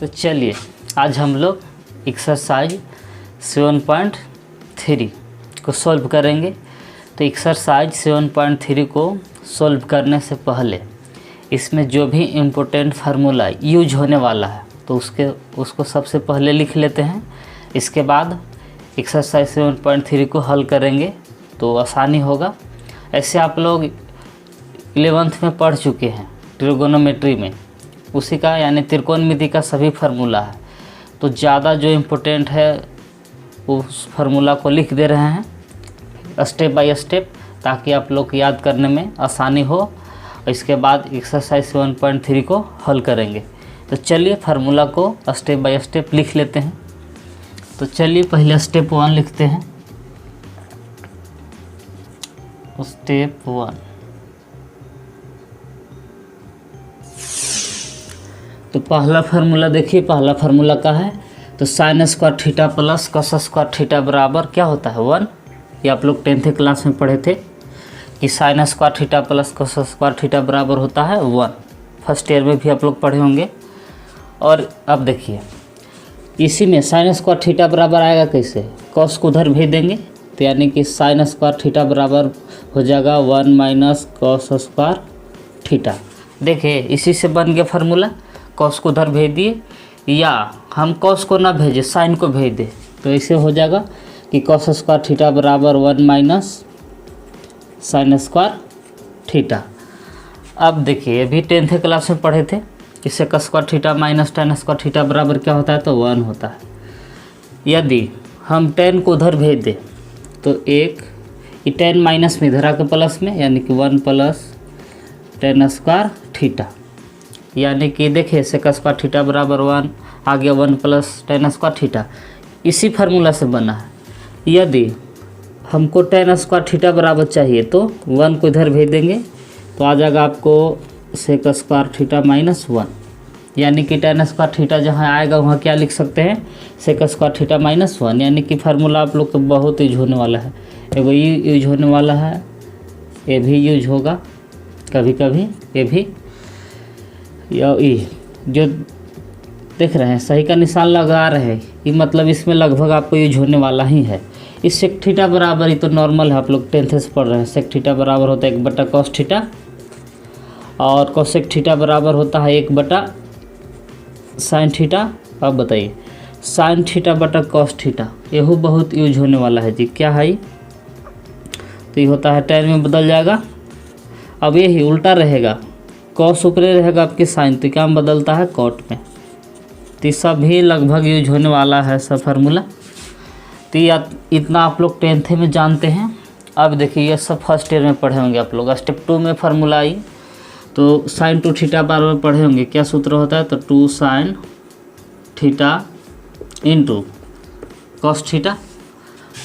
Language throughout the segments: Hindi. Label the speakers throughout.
Speaker 1: तो चलिए आज हम लोग एक्सरसाइज 7.3 को सॉल्व करेंगे। तो एक्सरसाइज 7.3 को सॉल्व करने से पहले इसमें जो भी इम्पोर्टेंट फार्मूला यूज होने वाला है तो उसको सबसे पहले लिख लेते हैं। इसके बाद एक्सरसाइज 7.3 को हल करेंगे तो आसानी होगा। ऐसे आप लोग 11th में पढ़ चुके हैं ट्रिगोनोमेट्री में, उसी का यानी त्रिकोणमिति का सभी फार्मूला है। तो ज़्यादा जो इम्पोर्टेंट है उस फार्मूला को लिख दे रहे हैं स्टेप बाय स्टेप, ताकि आप लोग याद करने में आसानी हो। और इसके बाद एक्सरसाइज 7.3 को हल करेंगे। तो चलिए फार्मूला को स्टेप बाय स्टेप लिख लेते हैं। तो चलिए पहले स्टेप 1 लिखते हैं। स्टेप 1, तो पहला फार्मूला देखिए, पहला फार्मूला का है तो sine square theta plus cos square theta बराबर क्या होता है 1। ये आप लोग 10th क्लास में पढ़े थे कि sine square theta plus cos square theta बराबर होता है 1। फर्स्ट ईयर में भी आप लोग पढ़े होंगे। और अब देखिए इसी में साइन स्क्वायर थीटा बराबर आएगा कैसे, कॉस को उधर भेज देंगे तो यानी कि साइन स्क्वायर थीटा बराबर हो जाएगा 1 माइनस कॉस स्क्वायर थीटा। देखिए इसी से बन गया फार्मूला। कॉस को उधर भेज दिए, या हम कॉस को ना भेजें साइन को भेज दें तो ऐसे हो जाएगा कि कॉस स्क्वायर थीटा बराबर 1 माइनस साइन स्क्वायर थीटा। अब देखिए अभी 10th क्लास में पढ़े थे कि sec square theta minus ten square theta बराबर क्या होता है तो 1 होता है। यदि हम 10 को उधर भेज दें तो एक 10 माइनस में इधर आकर प्लस में, यानी कि 1 प्लस टेन स्क्वायर थीटा, यानी कि देखिए सेक स्क्वायर थीटा बराबर 1 आ गया 1 प्लस टेन स्क्वायर थीटा। इसी फार्मूला से बना है। यदि हमको टेन स्क्वायर थीटा बराबर चाहिए तो 1 को इधर भेज देंगे तो आ जाएगा आपको सेक स्क्वायर थीटा माइनस 1, यानी कि टेन स्क्वायर थीटा जहाँ आएगा वहाँ क्या लिख सकते हैं सेक स्क्वायर थीटा माइनस 1। यानी कि फार्मूला आप लोग को बहुत यूज होने वाला है। एगो ये यूज होने वाला है, ये भी यूज होगा कभी कभी, ये भी, या ये जो देख रहे हैं सही का निशान लगा रहे हैं, ये मतलब इसमें लगभग आपको यूज होने वाला ही है। इस सेक थीटा बराबर ही तो नॉर्मल है, आप लोग 10th से पढ़ रहे हैं। सेक थीटा बराबर होता है 1 बटा कॉस थीटा, और कोसेक थीटा बराबर होता है 1 बटा साइन थीटा। अब बताइए साइन थीटा बटा कॉस थीटा, यही बहुत यूज होने वाला है जी। क्या है तो ये होता है टेन में बदल जाएगा। अब यही उल्टा रहेगा, कॉस ऊपरे रहेगा आपके साइन, तो क्या बदलता है कॉट में। तो सब भी लगभग यूज होने वाला है सब फार्मूला। तो इतना आप लोग 10th में जानते हैं। अब देखिए ये सब फर्स्ट ईयर में पढ़े होंगे आप लोग। स्टेप 2 में फार्मूला आई तो साइन 2 थीटा बराबर पढ़े होंगे। क्या सूत्र होता है तो 2 sine theta into cos theta.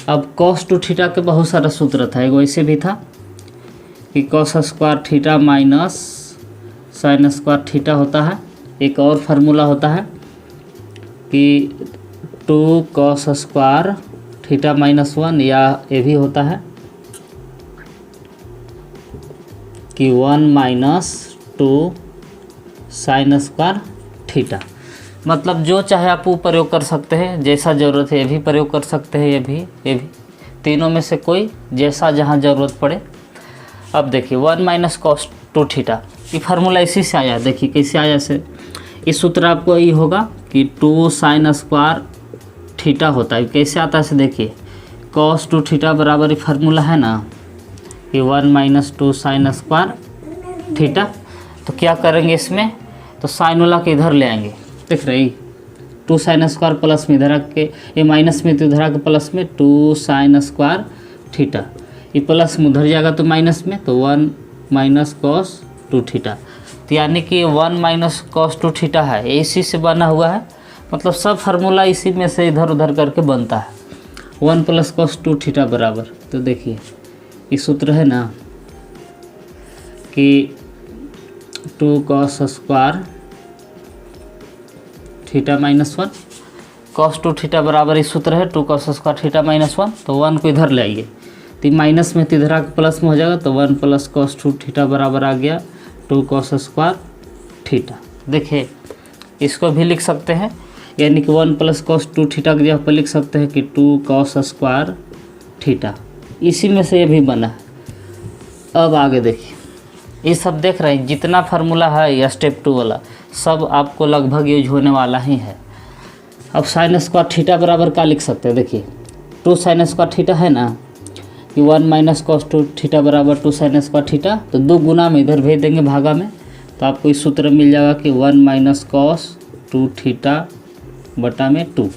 Speaker 1: अब कॉस 2 थीटा के बहुत सारा सूत्र था। एगो ऐसे भी था कि cos square theta minus sine square theta होता है। एक और फार्मूला होता है कि 2 कॉस स्क्वायर थीटा माइनस 1, या ये भी होता है कि 1 माइनस 2 साइन स्क्वायर थीटा। मतलब जो चाहे आप वो प्रयोग कर सकते हैं, जैसा ज़रूरत है ये भी प्रयोग कर सकते हैं, ये भी, तीनों में से कोई जैसा जहाँ ज़रूरत पड़े। अब देखिए 1 माइनस कॉस 2 थीटा, ये फार्मूला इसी से आया। देखिए कैसे आया से, इस सूत्र आपको ये होगा कि 2 साइन स्क्वायर थीटा होता है। कैसे आता है से देखिए कॉस 2 थीटा बराबर ये फार्मूला है ना कि 1 माइनस 2 साइन स्क्वायर थीटा। तो क्या करेंगे इसमें तो साइन वाला के इधर ले आएंगे, देख रही 2 साइन स्क्वायर प्लस में इधर आके, ये माइनस में तो इधर आके प्लस में 2 साइन स्क्वायर थीटा, ये प्लस में उधर जाएगा तो माइनस में, तो 1 माइनस कॉस 2 थीटा। तो यानी कि 1 माइनस कॉस 2 थीटा है, इसी से बना हुआ है। मतलब सब फार्मूला इसी में से इधर उधर करके बनता है। 1 प्लस कॉस 2 थीटा बराबर, तो देखिए ये सूत्र है ना कि 2 cos square theta minus 1, cos 2 theta बराबर इस सूत्र है 2 कॉस स्क्वायर थीटा माइनस 1। तो 1 को इधर ले आइए तो माइनस में तो इधर आकर प्लस में हो जाएगा, तो 1 प्लस कॉस 2 थीटा बराबर आ गया 2 कॉस स्क्वायर थीटा। देखिए इसको भी लिख सकते हैं, यानी कि 1 प्लस कॉस 2 थीटा की जगह पर लिख सकते हैं कि 2 कॉस स्क्वायर थीटा। इसी में से ये भी बना है। अब आगे देखिए, ये सब देख रहे हैं जितना फार्मूला है या स्टेप 2 वाला सब आपको लगभग यूज होने वाला ही है। अब साइन स्क्वायर थीटा बराबर क्या लिख सकते हैं, देखिए 2 साइन स्क्वायर थीटा है ना, कि 1 माइनस कॉस 2 थीटा बराबर 2 साइन स्क्वायर थीटा, तो 2 गुना में इधर भेज देंगे भागा में, तो आपको इस सूत्र मिल जाएगा कि 1 माइनस कॉस 2 थीटा बटा में 2।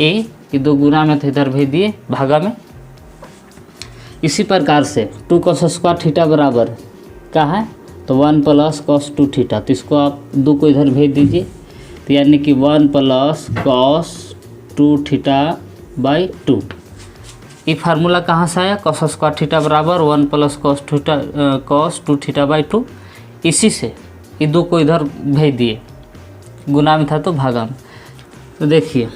Speaker 1: ये 2 गुना में तो इधर भेज दिए भागा में। इसी प्रकार से 2 कॉस स्क्वायर थीटा बराबर क्या है, तो 1 प्लस कॉस 2 थीटा, तो इसको आप 2 को इधर भेज दीजिए, तो यानी कि 1 प्लस कॉस 2 थीटा बाई 2। ये फार्मूला कहाँ से आया, कॉस स्क्वायर थीटा बराबर 1 प्लस कॉस 2 थीटा बाई 2। इसी से ये 2 को इधर भेज दिए, गुना में था तो भागा में, तो देखिए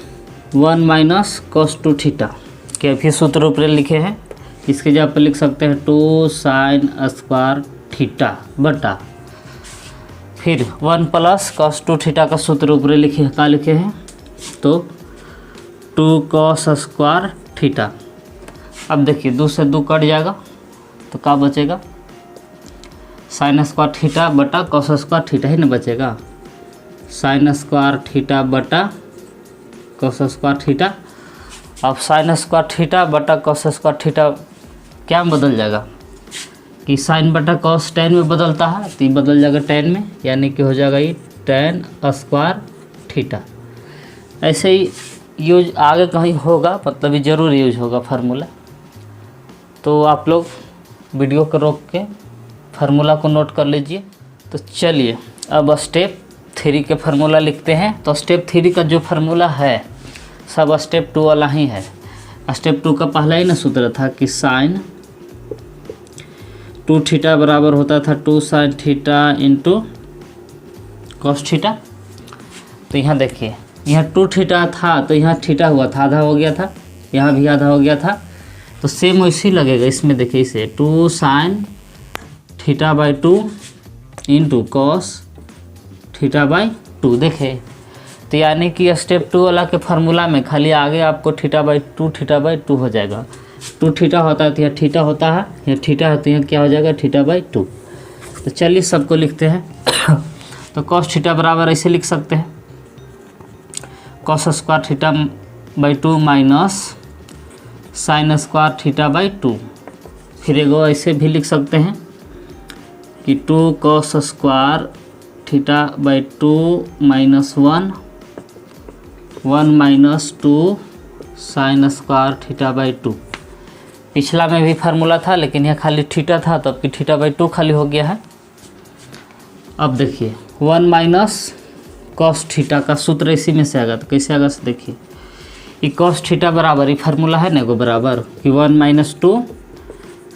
Speaker 1: 1 माइनस कॉस 2 थीटा के फिर सूत्र ऊपर लिखे हैं, इसके जगह पर लिख सकते हैं 2 साइन स्क्वायर थीटा बटा फिर 1 प्लस कॉस 2 थीटा का सूत्र ऊपर लिखे क्या लिखे हैं, तो 2 कॉस स्क्वायर थीटा। अब देखिए 2 से 2 कट जाएगा तो क्या बचेगा, साइन स्क्वायर थीटा बटा कॉस स्क्वायर थीटा ही ना बचेगा, साइन स्क्वायर थीटा बटा कॉस स्क्वायर थीटा। अब साइन स्क्वायर थीटा बटा कॉस स्क्वायर थीटा क्या बदल जाएगा कि साइन बटा कॉस टेन में बदलता है, तो ये बदल जाएगा टेन में, यानी कि हो जाएगा ये टेन स्क्वायर थीटा। ऐसे ही यूज आगे कहीं होगा, मतलब ये ज़रूर यूज होगा फार्मूला, तो आप लोग वीडियो को रोक के फार्मूला को नोट कर लीजिए। तो चलिए अब स्टेप 3 के फार्मूला लिखते हैं। तो स्टेप 3 का जो फार्मूला है सब स्टेप 2 वाला ही है। स्टेप 2 का पहला ही ना सूत्र था कि साइन 2 थीटा बराबर होता था 2 sine theta into cos theta. तो यहाँ देखिए, यहाँ 2 थीटा था तो यहाँ थीटा हुआ था, आधा हो गया था, यहाँ भी आधा हो गया था, तो सेम वैसे ही लगेगा इसमें। देखिए इसे 2 sine theta by 2 into cos theta by 2। देखे तो यानी कि स्टेप 2 वाला के फार्मूला में खाली आगे आपको थीटा बाई 2 हो जाएगा। 2 थीटा होता है तो यहाँ थीटा होता है, यहाँ थीटा है तो यहाँ क्या हो जाएगा थीटा बाई 2। तो चलिए सबको लिखते हैं। तो कॉस थीटा बराबर ऐसे लिख सकते हैं, cos square theta by 2 minus sine square theta by 2। फिर एगो ऐसे भी लिख सकते हैं कि 2 cos square theta by 2 minus 1 minus 2 sine square theta by 2। पिछला में भी फार्मूला था लेकिन यहाँ खाली थीटा था, तो अब कि थीटा बाई 2 खाली हो गया है। अब देखिए 1 माइनस कॉस थीटा का सूत्र इसी में से आएगा, तो कैसे आएगा से देखिए, ये कॉस थीटा बराबर ये फार्मूला है ना एगो बराबर कि 1 minus 2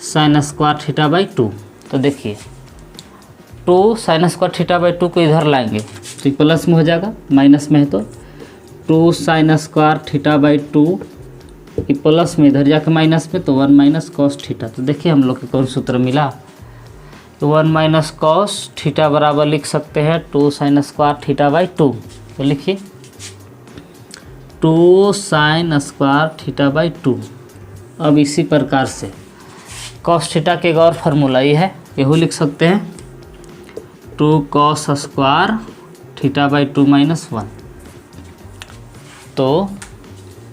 Speaker 1: sine square theta by 2। तो देखिए 2 साइन स्क्वायर थीटा बाई 2 को इधर लाएंगे तो प्लस में हो जाएगा, माइनस में है तो 2 साइन स्क्वायर थीटा बाई 2 ये प्लस में इधर जाके माइनस में, तो 1 माइनस कॉस थीटा। तो देखिए हम लोग को कौन सूत्र मिला, तो 1 माइनस कॉस थीटा बराबर लिख सकते हैं 2 साइन स्क्वायर थीटा बाई 2। तो लिखिए 2 साइन स्क्वायर थीटा बाई 2। अब इसी प्रकार से कॉस थीटा के एक और फार्मूला ये है, यहू लिख सकते हैं 2 cos square theta by 2 minus 1। तो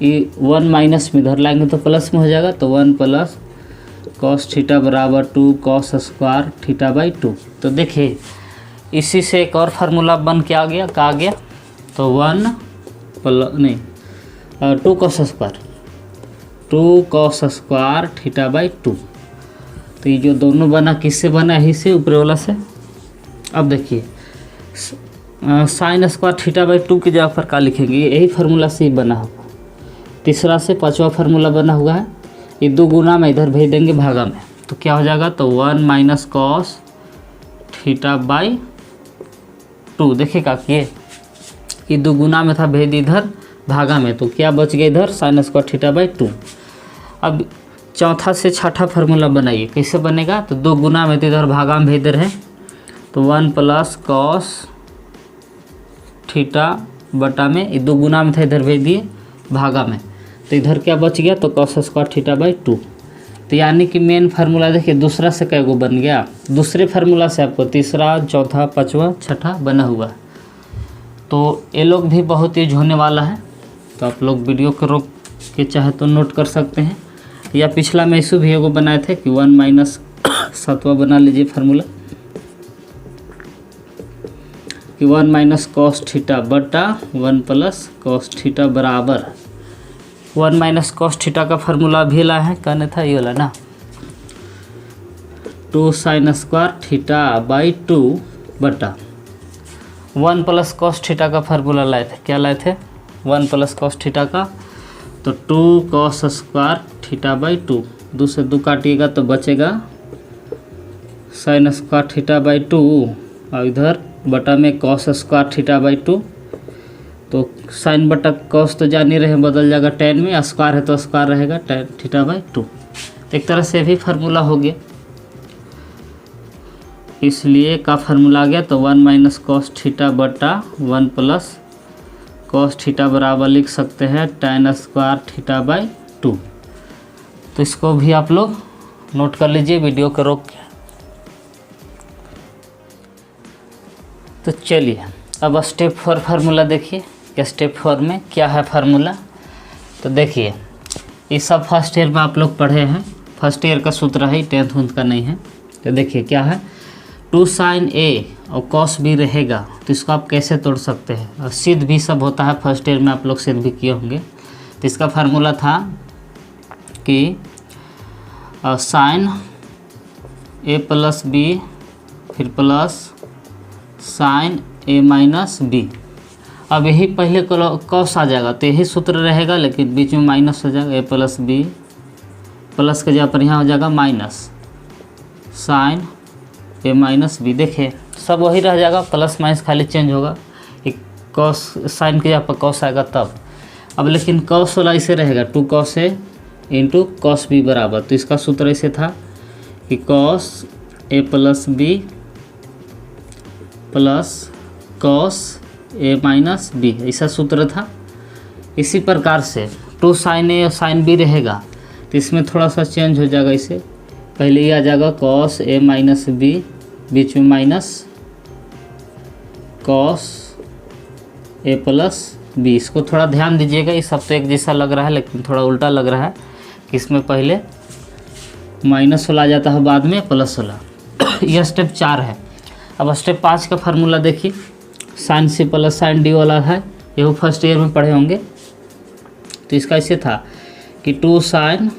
Speaker 1: ये 1 माइनस में इधर लाएंगे तो प्लस में हो जाएगा, तो 1 प्लस कॉस थीटा बराबर 2 कॉस स्क्वायर थीटा बाई 2। तो देखिए इसी से एक और फार्मूला बन के आ गया, कहा गया तो 2 कॉस स्क्वायर थीटा बाई 2। तो ये जो दोनों बना किससे बना, यही से ऊपर वाला से। अब देखिए साइन स्क्वायर थीटा बाई 2 की जगह पर क्या लिखेंगे, यही फार्मूला से ही बना होगा। तीसरा से 5वां फार्मूला बना हुआ है, ये 2 गुना में इधर भेज देंगे भागा में, तो क्या हो जाएगा, तो 1 माइनस कॉस थीटा बाई 2। देखिएगा कि ये 2 गुना में था, भेज इधर भागा में, तो क्या बच गया इधर साइन स्क्वायर थीटा बाई 2। अब चौथा से छठा फार्मूला बनाइए, कैसे बनेगा, तो 2 गुना में तो इधर भागा में भेज दे रहे हैं, तो 1 प्लस कॉस थीटा बटा में, ये 2 गुना में था, इधर भेज दिए भागा में, तो इधर क्या बच गया, तो कॉस स्क्वायर थीटा बाई 2। तो यानी कि मेन फार्मूला देखिए दूसरा से कैगो बन गया, दूसरे फार्मूला से आपको तीसरा, चौथा, पाँचवा, छठा बना हुआ। तो ये लोग भी बहुत यूज होने वाला है, तो आप लोग वीडियो को रोक के चाहे तो नोट कर सकते हैं। या पिछला में इशू भी एगो बनाए थे कि 1 माइनस 7वां बना लीजिए फार्मूला कि 1 माइनस कॉस थीटा बटा 1 प्लस कॉस थीटा बराबर 1 माइनस कॉस थीटा का फार्मूला भी ला है, कहने था ये वाला ना, 2 साइन स्क्वायर थीटा बाई 2 बटा 1 प्लस कॉस थीटा का फार्मूला लाए थे। क्या लाए थे? 1 प्लस कॉस थीटा का, तो 2 कॉस स्क्वायर थीटा बाई 2, 2 से 2 काटिएगा तो बचेगा साइन स्क्वायर थीटा बाई 2, और इधर बटा में कॉस स्क्वायर थीटा बाई 2, तो साइन बटा कॉस तो जान ही रहे बदल जाएगा tan में, स्क्वायर है तो स्क्वायर रहेगा tan थीटा बाई 2। एक तरह से भी फार्मूला हो गया, इसलिए का फार्मूला आ गया, तो 1 माइनस कॉस थीटा बटा 1 प्लस कॉस थीटा बराबर लिख सकते हैं tan स्क्वायर थीटा बाई 2। तो इसको भी आप लोग नोट कर लीजिए वीडियो को रोक के। तो चलिए अब स्टेप 4 फार्मूला देखिए कि स्टेप 4 में क्या है फार्मूला। तो देखिए ये सब फर्स्ट ईयर में आप लोग पढ़े हैं, फर्स्ट ईयर का सूत्र है, 10th उन्थ का नहीं है। तो देखिए क्या है, 2 साइन ए और कॉस बी रहेगा, तो इसको आप कैसे तोड़ सकते हैं। और सिद्ध भी सब होता है, फर्स्ट ईयर में आप लोग सिद्ध भी किए होंगे। तो इसका फार्मूला था कि साइन ए प्लस बी फिर प्लस साइन ए माइनस बी। अब यही पहले कॉस आ जाएगा तो यही सूत्र रहेगा, लेकिन बीच में माइनस हो जाएगा, ए प्लस बी प्लस के जगह पर यहाँ हो जाएगा माइनस साइन ए माइनस बी। देखिए सब वही रह जाएगा, प्लस माइनस खाली चेंज होगा, एक कॉस साइन के जगह पर कॉस आएगा तब। अब लेकिन कॉस वाला ऐसे रहेगा, 2 cos A into cos B बराबर, तो इसका सूत्र ऐसे था कि cos A plus B plus cos A minus B, ऐसा सूत्र था। इसी प्रकार से 2 साइन ए और साइन बी रहेगा, तो इसमें थोड़ा सा चेंज हो जाएगा, इसे पहले ही आ जाएगा कॉस ए माइनस बी, बीच में minus cos A plus B. इसको थोड़ा ध्यान दीजिएगा, ये सब तो एक जैसा लग रहा है लेकिन थोड़ा उल्टा लग रहा है कि इसमें पहले माइनस वाला आ जाता है, बाद में प्लस वाला। यह स्टेप 4 है। अब स्टेप 5 का फार्मूला देखिए, sine C plus sine D वाला है, ये फर्स्ट ईयर में पढ़े होंगे। तो इसका ऐसे था कि 2 sine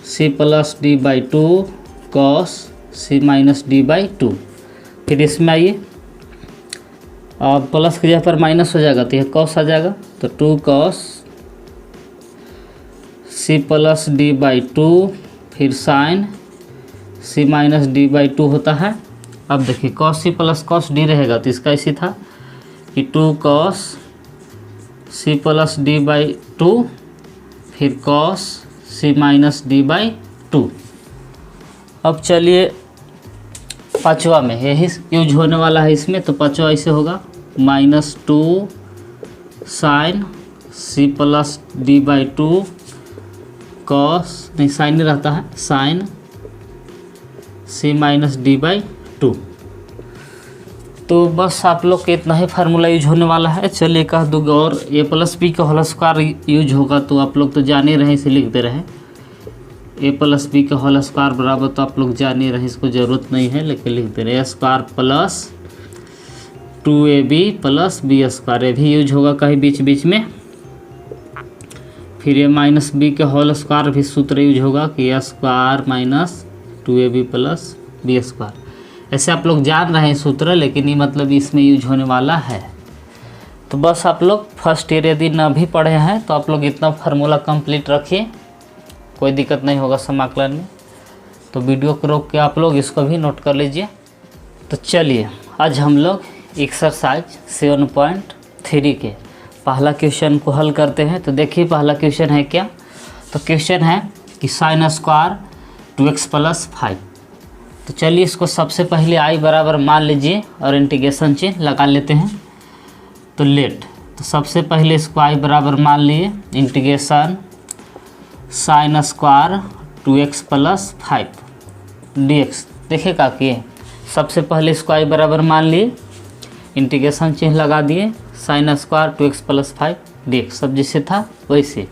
Speaker 1: C plus D by 2 cos C minus D by 2। फिर इसमें आइए, अब प्लस की जगह पर माइनस हो जाएगा तो यह कॉस आ जाएगा, तो 2 cos C plus D by 2 फिर sine C minus D by 2 होता है। अब देखिए cos C plus cos D रहेगा, तो इसका ऐसी था कि 2 cos C plus D by 2 फिर cos C minus D by 2। अब चलिए 5वां में यही यूज होने वाला है इसमें, तो 5वां ऐसे होगा -2 sine C plus D by 2 cos, नहीं साइन नहीं रहता है, sine C minus D by 2। तो बस आप लोग के इतना ही फार्मूला यूज होने वाला है। चलिए कह दूँगा और ए प्लस बी का होल स्क्वायर यूज होगा, तो आप लोग तो जान ही रहे, इसे लिख दे रहे। ए प्लस बी का होल स्क्वायर बराबर, तो आप लोग जान ही रहे, इसको ज़रूरत नहीं है लेकिन लिख दे रहे। A square plus 2ab plus b square, ये भी यूज होगा कहीं बीच बीच में। फिर ए माइनस बी के होल स्क्वायर भी सूत्र यूज होगा कि a square minus 2ab plus b square. ऐसे आप लोग जान रहे हैं सूत्र, लेकिन ये मतलब इसमें यूज होने वाला है। तो बस आप लोग फर्स्ट ईयर यदि ना भी पढ़े हैं तो आप लोग इतना फार्मूला कंप्लीट रखिए, कोई दिक्कत नहीं होगा समाकलन में। तो वीडियो को रोक के आप लोग इसको भी नोट कर लीजिए। तो चलिए आज हम लोग एक्सरसाइज 7.3 के पहला क्वेश्चन को हल करते हैं। तो देखिए पहला क्वेश्चन है क्या, तो क्वेश्चन है कि साइन स्क्वायर 2x प्लस 5। तो चलिए इसको सबसे पहले आई बराबर मान लीजिए और इंटीग्रेशन चिन्ह लगा लेते हैं। तो लेट, तो सबसे पहले इसको आई बराबर मान लिए integration sine square 2x plus 5 dx। देखिए का किए, सबसे पहले इसको आई बराबर मान लिए, इंटीग्रेशन चिन्ह लगा दिए, sine square 2x plus 5 dx, सब जैसे था वैसे।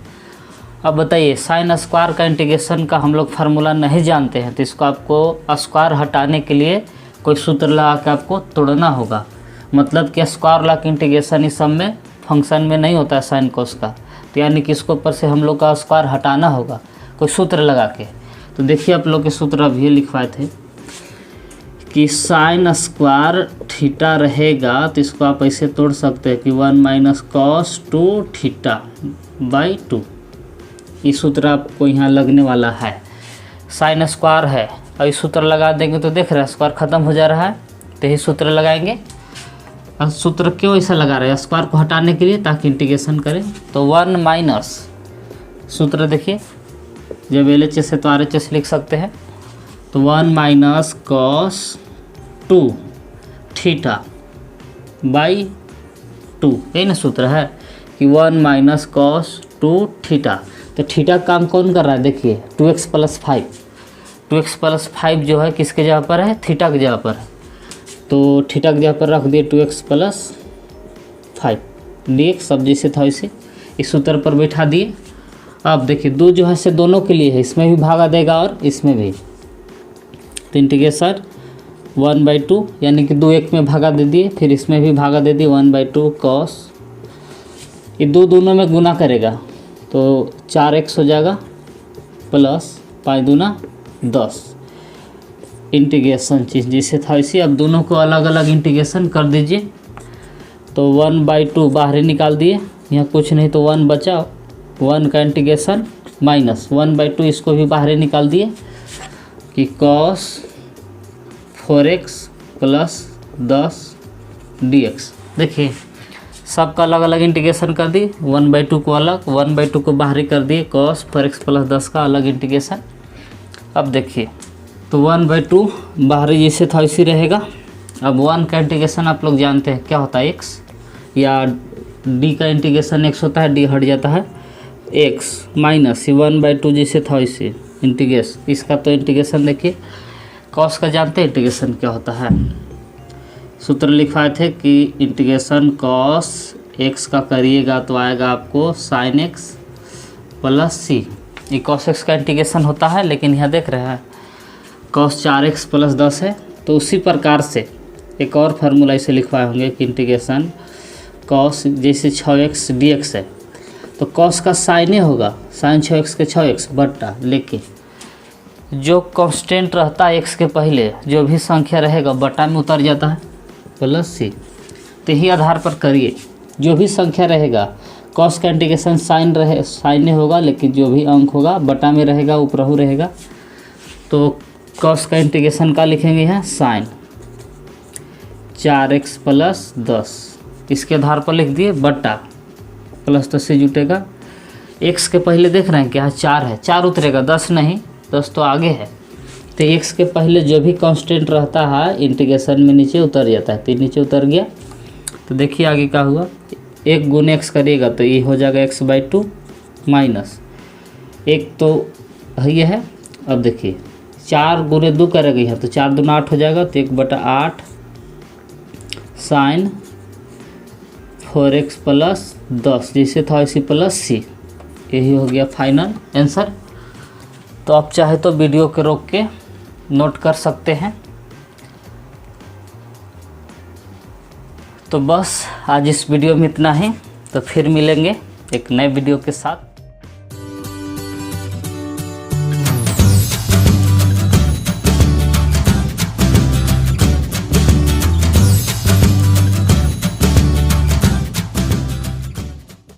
Speaker 1: अब बताइए साइन स्क्वायर का इंटीग्रेशन का हम लोग फार्मूला नहीं जानते हैं, तो इसको आपको स्क्वायर हटाने के लिए कोई सूत्र लगा के आपको तोड़ना होगा। मतलब कि स्क्वायर ला के इंटीग्रेशन इस सब में फंक्शन में नहीं होता है साइन कोस का, तो यानी कि इसको ऊपर से हम लोग का स्क्वायर हटाना होगा कोई सूत्र लगा के। तो देखिए आप लोग के सूत्र अभी लिखवाए थे कि साइन स्क्वायर थीटा रहेगा, तो इसको आप ऐसे तोड़ सकते हैं कि 1 माइनस कॉस 2 थीटा बाई 2। ये सूत्र आपको यहाँ लगने वाला है। साइन स्क्वायर है और इस सूत्र लगा देंगे तो देख रहे हैं स्क्वायर ख़त्म हो जा रहा है, तो यही सूत्र लगाएंगे। और सूत्र क्यों ऐसा लगा रहे हैं? स्क्वायर को हटाने के लिए, ताकि इंटीग्रेशन करें। तो 1 माइनस सूत्र देखिए, जब LHS है तो RHS लिख सकते हैं, तो 1 माइनस कॉस 2 थीटा बाई 2, यही ना सूत्र है कि 1 माइनस कॉस 2 थीटा। तो थीटा काम कौन कर रहा है? देखिए 2x प्लस 5, 2x प्लस 5 जो है किसके जगह पर है? थीटा की जगह पर है। तो थीटा की जगह पर रख दिए 2x प्लस 5 dx, सब जैसे था वैसे इस सूत्र पर बैठा दिए। अब देखिए 2 जो है से दोनों के लिए है, इसमें भी भागा देगा और इसमें भी, तो इंटीग्रेशन 1/2 यानी कि 2 एक में भागा दे दिए, फिर इसमें भी भागा दे दिए 1/2 कॉस, ये 2 दोनों में गुना करेगा तो 4x हो जाएगा प्लस 5 दूना 10। इंटीग्रेशन चीज़ जैसे था इसी, अब दोनों को अलग अलग इंटीग्रेशन कर दीजिए। तो 1/2 बाहर निकाल दिए, यहाँ कुछ नहीं तो 1 बचा, 1 का इंटीग्रेशन माइनस 1/2, इसको भी बाहर निकाल दिए कि कॉस 4x प्लस 10 dx। देखिए सबका अलग अलग इंटीग्रेशन कर दी, 1/2 को अलग, 1/2 को बाहरी कर दिए, कॉस 4x प्लस 10 का अलग इंटीग्रेशन। अब देखिए तो 1/2 बाहरी जैसे था वैसे रहेगा। अब 1 का इंटीग्रेशन आप लोग जानते हैं क्या होता है? x, या d का इंटीग्रेशन x होता है, d हट जाता है x माइनस 1/2 जैसे था वैसे इंटीग्रेशन। इसका तो इंटीग्रेशन देखिए कॉस का जानते हैं इंटीग्रेशन क्या होता है? सूत्र लिखवाए थे कि इंटीग्रेशन कॉस x का करिएगा तो आएगा आपको साइन x प्लस c। ये कॉस x का इंटीग्रेशन होता है, लेकिन यहाँ देख रहे हैं कॉस 4x प्लस 10 है। तो उसी प्रकार से एक और फार्मूला इसे लिखवाए होंगे कि इंटीग्रेशन कॉस जैसे 6x dx है, तो कॉस का साइने होगा साइन 6x के 6x बट्टा, लेकिन जो कांस्टेंट रहता है x के पहले जो भी संख्या रहेगा बट्टा में उतर जाता है प्लस c। तो यही आधार पर करिए, जो भी संख्या रहेगा कॉस का इंटीग्रेशन साइने होगा, लेकिन जो भी अंक होगा बटा में रहेगा, ऊपरहू रहेगा। तो कॉस का इंटीग्रेशन का लिखेंगे यहाँ साइन 4x प्लस 10, इसके आधार पर लिख दिए बट्टा प्लस 10 से जुटेगा। x के पहले देख रहे हैं कि यहाँ 4 है, 4 उतरेगा, 10 नहीं, 10 तो आगे है। तो x के पहले जो भी कांस्टेंट रहता है इंटीग्रेशन में नीचे उतर जाता है, तो नीचे उतर गया। तो देखिए आगे क्या हुआ, 1 गुने x करिएगा तो ये हो जाएगा x/2 माइनस 1 तो ये है। अब देखिए 4 गुने 2 करेगा यहाँ, तो 4 दूना 8 हो जाएगा, तो 1/8 साइन 4x प्लस 10 जैसे था इसी प्लस c। यही हो गया फाइनल आंसर। तो आप चाहे तो वीडियो के रोक के नोट कर सकते हैं। तो बस आज इस वीडियो में इतना ही, तो फिर मिलेंगे एक नए वीडियो के साथ।